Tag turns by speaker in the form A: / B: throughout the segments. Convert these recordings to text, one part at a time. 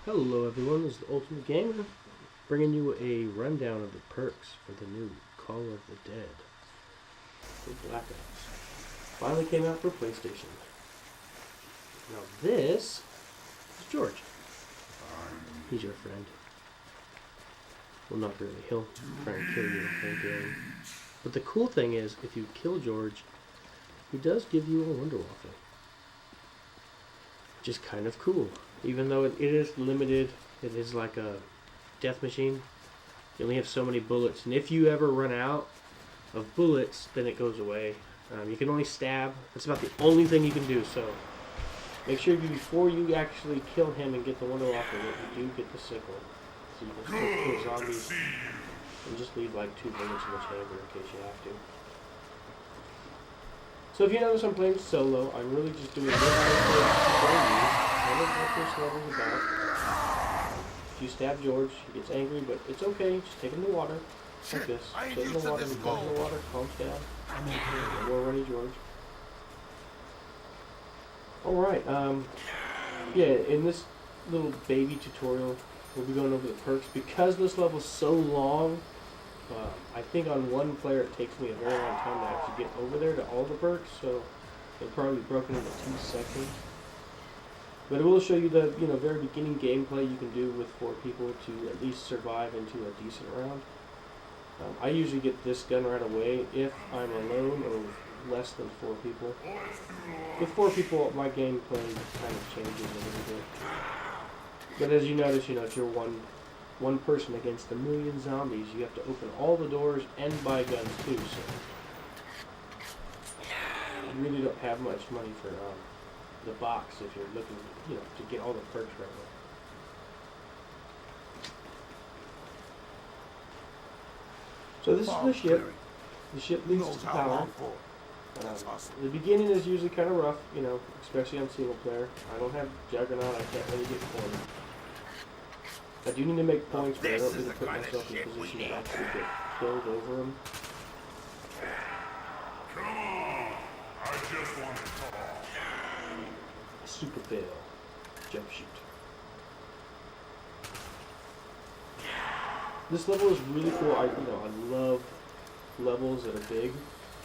A: Hello everyone, this is the Ultimate Gamer, bringing you a rundown of the perks for the new Call of the Dead. The Black Ops. Finally came out for PlayStation. Now this is George. He's your friend. Well, not really. He'll try and kill you the whole game. But the cool thing is, if you kill George, he does give you a Wonder Waffle. Which is kind of cool. Even though it is limited, it is like a death machine. You only have so many bullets, and if you ever run out of bullets, then it goes away. You can only stab. That's about the only thing you can do. So make sure before you actually kill him and get the Wonder Waffle, that you do get the sickle, so you can still kill zombies and just leave like 2 bullets in the chamber in case you have to. So if you notice, I'm playing solo. I'm really just doing what I know what this level's about. If you stab George, he gets angry, but it's okay. Just take him to water. Like this. Sit in the water, he comes in the water, calms down. We're ready, George. Alright, yeah, in this little baby tutorial, we'll be going over the perks. Because this level's so long, I think on one player it takes me a very long time to actually get over there to all the perks, so it'll probably be broken into 2 seconds. But it will show you the very beginning gameplay you can do with 4 people to at least survive into a decent round. I usually get this gun right away if I'm alone or with less than 4 people. With 4 people, my gameplay kind of changes a little bit. But as you notice, if you're one person against a million zombies, you have to open all the doors and buy guns too. So you really don't have much money for the box if you're looking, to get all the perks right now. So this is the ship. The ship leads to power. The beginning is usually kind of rough, especially on single player. I don't have Juggernaut. I can't really get points. I do need to make points, but I don't need to put myself in a position to actually get killed over him.
B: Come on! I just want to talk.
A: Super fail. Jump shoot. This level is really cool. I love levels that are big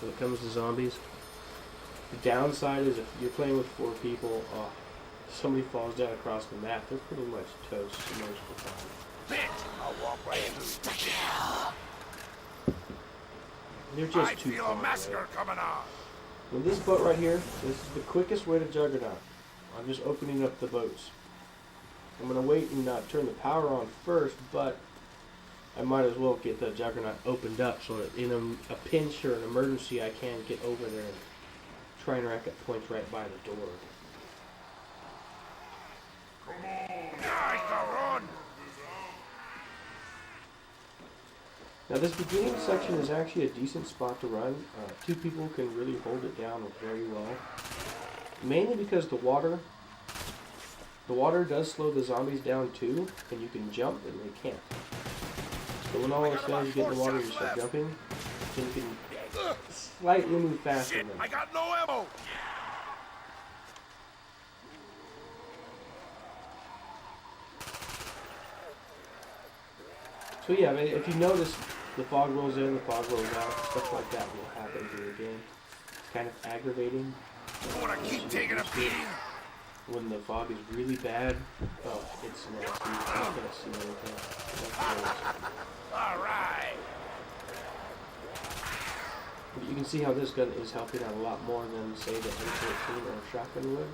A: when it comes to zombies. The downside is if you're playing with 4 people, if somebody falls down across the map, they're pretty much toast most of the time.
B: I'll walk right into the
A: They're just
B: I
A: too
B: feel
A: far
B: a massacre
A: away.
B: coming on.
A: With this boat right here, this is the quickest way to Juggernaut. I'm just opening up the boats. I'm going to wait and turn the power on first, but I might as well get the Juggernaut opened up so that in a pinch or an emergency I can get over there and try and rack up points right by the door.
B: Come on! Guys, run!
A: Now this beginning section is actually a decent spot to run. 2 people can really hold it down very well. Mainly because the water does slow the zombies down too, and you can jump and they can't. So when all of a sudden you get in the water and you start jumping, then you can slightly move faster
B: Shit,
A: than
B: I got no ammo!
A: So yeah, if you notice, the fog rolls in, the fog rolls out, stuff like that will happen through the game. It's kind of aggravating.
B: I wanna keep taking a beating!
A: When the fog is really bad, it's nasty. You're not gonna see anything.
B: Alright!
A: But you can see how this gun is helping out a lot more than, say, the M14 or a shotgun would.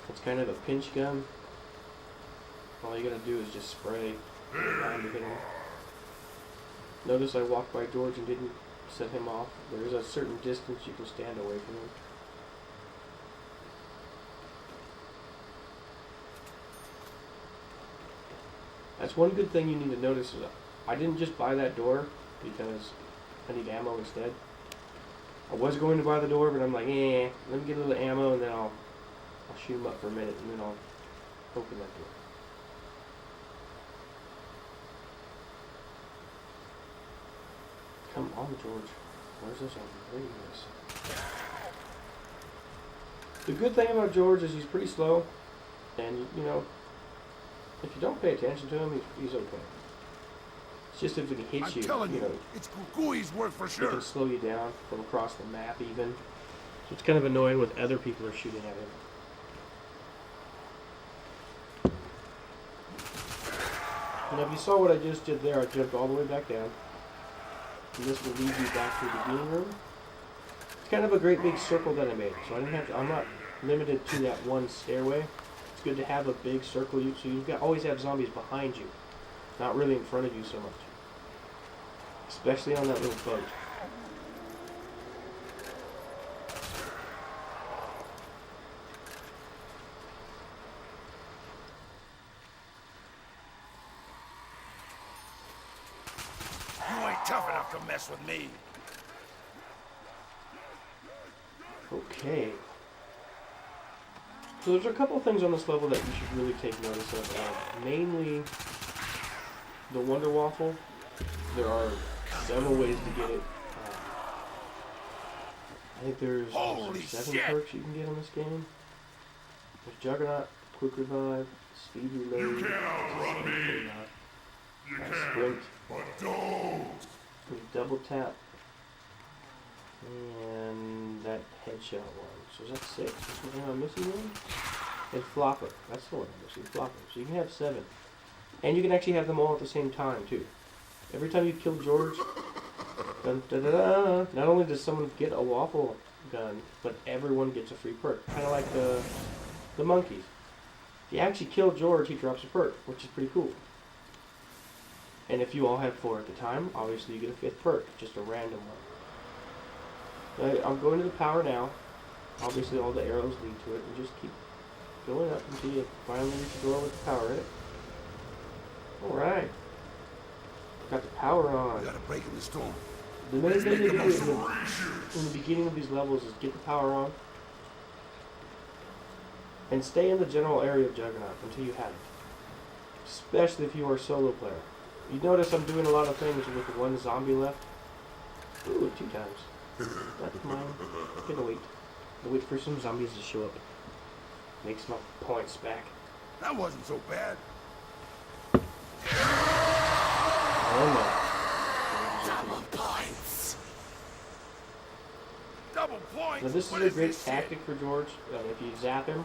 A: It's kind of a pinch gun. All you gotta do is just spray. And hit him. Notice I walked by George and didn't set him off. There is a certain distance you can stand away from him. That's one good thing you need to notice is I didn't just buy that door because I need ammo instead. I was going to buy the door, but I'm like, let me get a little ammo and then I'll shoot him up for a minute and then I'll open that door. Come on, George. Where's this on? There he is. The good thing about George is he's pretty slow. And, you know, if you don't pay attention to him, he's okay. It's just if he hits you,
C: telling
A: you know,
C: it's Gugui's work for
A: it
C: sure.
A: can slow you down from across the map even. So it's kind of annoying when other people are shooting at him. And if you saw what I just did there, I jumped all the way back down. And this will lead you back to the beginning room. It's kind of a great big circle that I made, so I didn't have to, I'm not limited to that one stairway. It's good to have a big circle, so you always have zombies behind you, not really in front of you so much. Especially on that little boat.
C: You ain't tough enough to mess with me.
A: Okay. So there's a couple of things on this level that you should really take notice of. Mainly the Wonder Waffle. There are several ways to get it. I think there's
C: Holy
A: 7
C: shit.
A: perks you can get on this game. There's Juggernaut, Quick Revive, Speed Reload,
B: You can't outrun me. You
A: Sprint,
B: can, but don't.
A: Double Tap, and that Headshot one. So is that 6? Is what I'm missing one? And Flopper. That's the one I'm missing. Flopper. So you can have 7. And you can actually have them all at the same time, too. Every time you kill George, dun, da, da, da, not only does someone get a waffle gun, but everyone gets a free perk. Kind of like the monkeys. If you actually kill George, he drops a perk, which is pretty cool. And if you all have 4 at the time, obviously you get a 5th perk, just a random one. I'm going to the power now. Obviously all the arrows lead to it, and just keep going up until you finally reach the door with the power in it. Alright. Got the power on.
C: We gotta break in the storm.
A: The main thing to do in the beginning of these levels is get the power on. And stay in the general area of Juggernaut until you have it. Especially if you are a solo player. You notice I'm doing a lot of things with one zombie left. Ooh, 2 times. That's mine. Gonna wait. I'll wait for some zombies to show up. Makes my points back.
C: That wasn't so bad.
A: Oh
C: Double points. Double points.
A: no. Now this is
C: What
A: a great
C: this
A: tactic for George. If you zap him,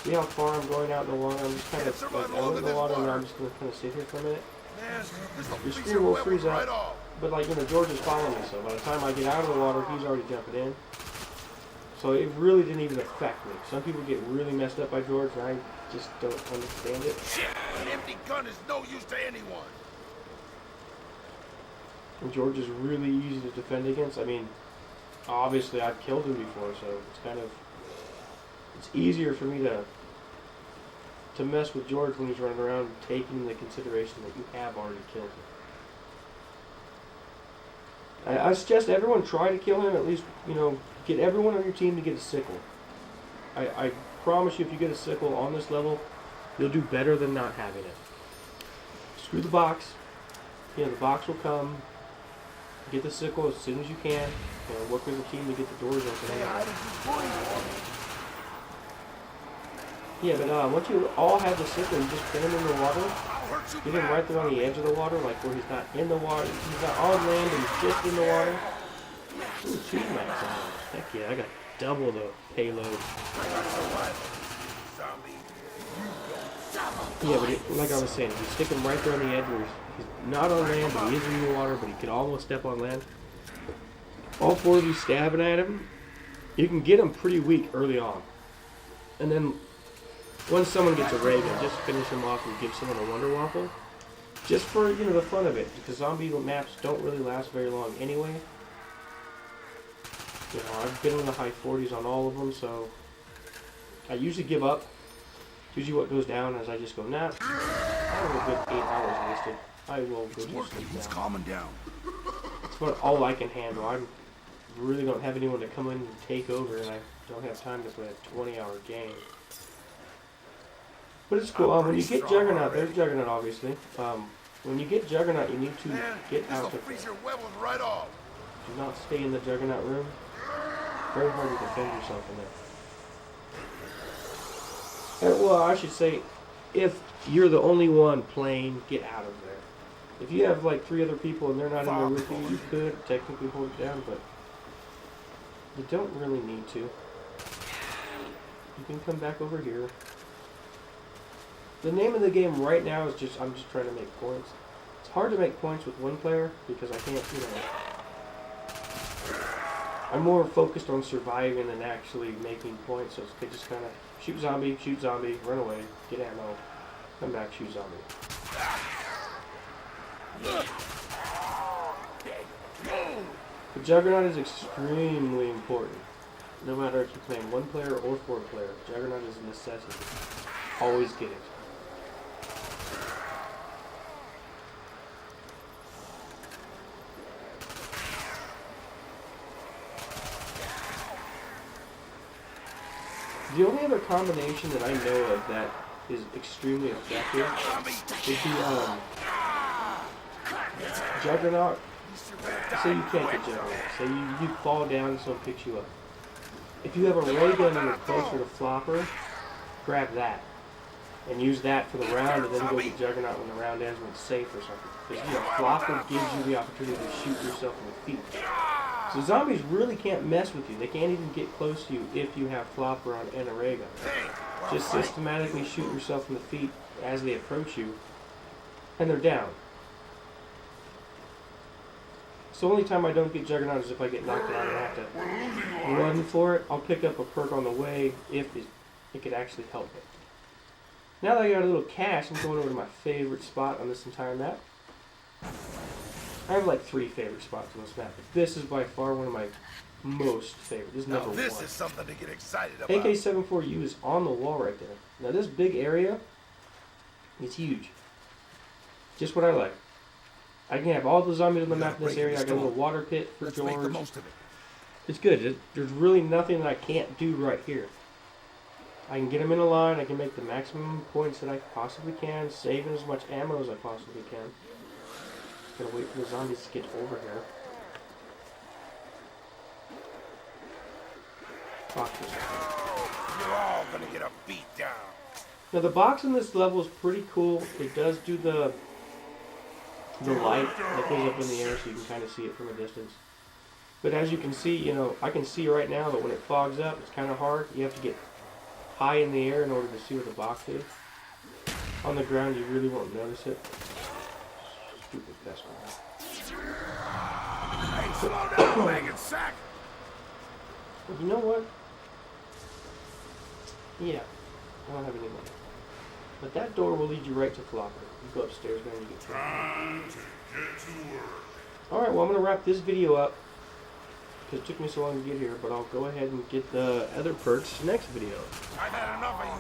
A: see how far I'm going out in the water? I'm just kind of
C: Can't
A: like,
C: survive
A: I
C: long
A: went in
C: in
A: the water
C: this
A: and now
C: water.
A: I'm just gonna kind of sit here for a minute.
C: Man, this will
A: Your
C: freeze
A: screen will
C: web
A: freeze
C: right
A: up.
C: off.
A: But like, you know, George is following me, so by the time I get out of the water, he's already jumping in. So it really didn't even affect me. Some people get really messed up by George, and I just don't understand it.
C: Shit, an empty gun is no use to anyone.
A: And George is really easy to defend against. I mean, obviously I've killed him before, so it's kind of, it's easier for me to mess with George when he's running around taking the consideration that you have already killed him. I suggest everyone try to kill him, at least, you know, get everyone on your team to get a sickle. I promise you, if you get a sickle on this level, you'll do better than not having it. Screw the box. You know, the box will come. Get the sickle as soon as you can. You know, work with the team to get the doors open. Yeah, but once you all have the sickle, you just pin him in the water. Get him right there on the edge of the water, like where he's not in the water. He's not on land, and he's just in the water. Ooh, 2 max ammo. Heck yeah, I got double the payload. Yeah, but like I was saying, if you stick him right there on the edge where he's not on land, but he is in the water, but he could almost step on land. All 4 of you stabbing at him, you can get him pretty weak early on. And then once someone gets a ray gun, just finish him off and give someone a Wonder Waffle. Just for, you know, the fun of it, because zombie maps don't really last very long anyway. You know, I've been in the high 40s on all of them, so I usually give up. It's usually what goes down as I just go, nah, I have a good 8 hours wasted. I will go to
C: Working,
A: sleep
C: it's
A: now.
C: calming down.
A: It's about all I can handle. I really don't have anyone to come in and take over, and I don't have time to play a 20-hour game. But it's cool. When you get Juggernaut, there's Juggernaut, obviously. When you get Juggernaut, you need to
C: Man,
A: get
C: this will
A: out of
C: freeze
A: there.
C: your web right off.
A: Do not stay in the Juggernaut room. Very hard to defend yourself in there. Well, I should say, if you're the only one playing, get out of there. If you have like 3 other people and they're not in there with you, you could technically hold it down, but you don't really need to. You can come back over here. The name of the game right now is just, I'm just trying to make points. It's hard to make points with one player because I can't, you know. I'm more focused on surviving than actually making points, so it's just kind of shoot zombie, run away, get ammo, come back, shoot zombie. The Juggernaut is extremely important. No matter if you're playing 1 player or 4 player, Juggernaut is a necessity. Always get it. The only other combination that I know of that is extremely effective is the Juggernaut. Say you can't get Juggernaut. Say you fall down and someone picks you up. If you have a ray gun and you're closer to Flopper, grab that. And use that for the round and then go get Juggernaut when the round ends when it's safe or something. Because you know, Flopper gives you the opportunity to shoot yourself in the feet. So zombies really can't mess with you. They can't even get close to you if you have Flopper on and a ray gun. Just systematically shoot yourself in the feet as they approach you, and they're down. So the only time I don't get Juggernaut is if I get knocked out and I have to run for it. I'll pick up a perk on the way if it could actually help me. Now that I got a little cash, I'm going over to my favorite spot on this entire map. I have like 3 favorite spots on this map, but this is by far one of my most favorite. This is number 1.
C: This is something to get excited about.
A: AK-74U is on the wall right there. Now this big area is huge. Just what I like. I can have all the zombies on the map in this area. I got a little water pit for George.
C: Make the most of it.
A: It's good. There's really nothing that I can't do right here. I can get them in a line. I can make the maximum points that I possibly can, saving as much ammo as I possibly can. Gotta wait for the zombies to get over here. Boxes.
C: You're all gonna get a beat down.
A: Now the box in this level is pretty cool. It does do the light that goes up in the air so you can kind of see it from a distance. But as you can see, you know, I can see right now that when it fogs up, it's kind of hard. You have to get high in the air in order to see what the box is. On the ground, you really won't notice it. Stupid best one.
C: Hey, slow down, wagon sack.
A: You know what? Yeah, I don't have any money. But that door will lead you right to Flopper. You go upstairs, man, you get to it.
B: Time to get to work.
A: Alright, well I'm going to wrap this video up. Because it took me so long to get here, but I'll go ahead and get the other perks next video.
C: I've had enough of you.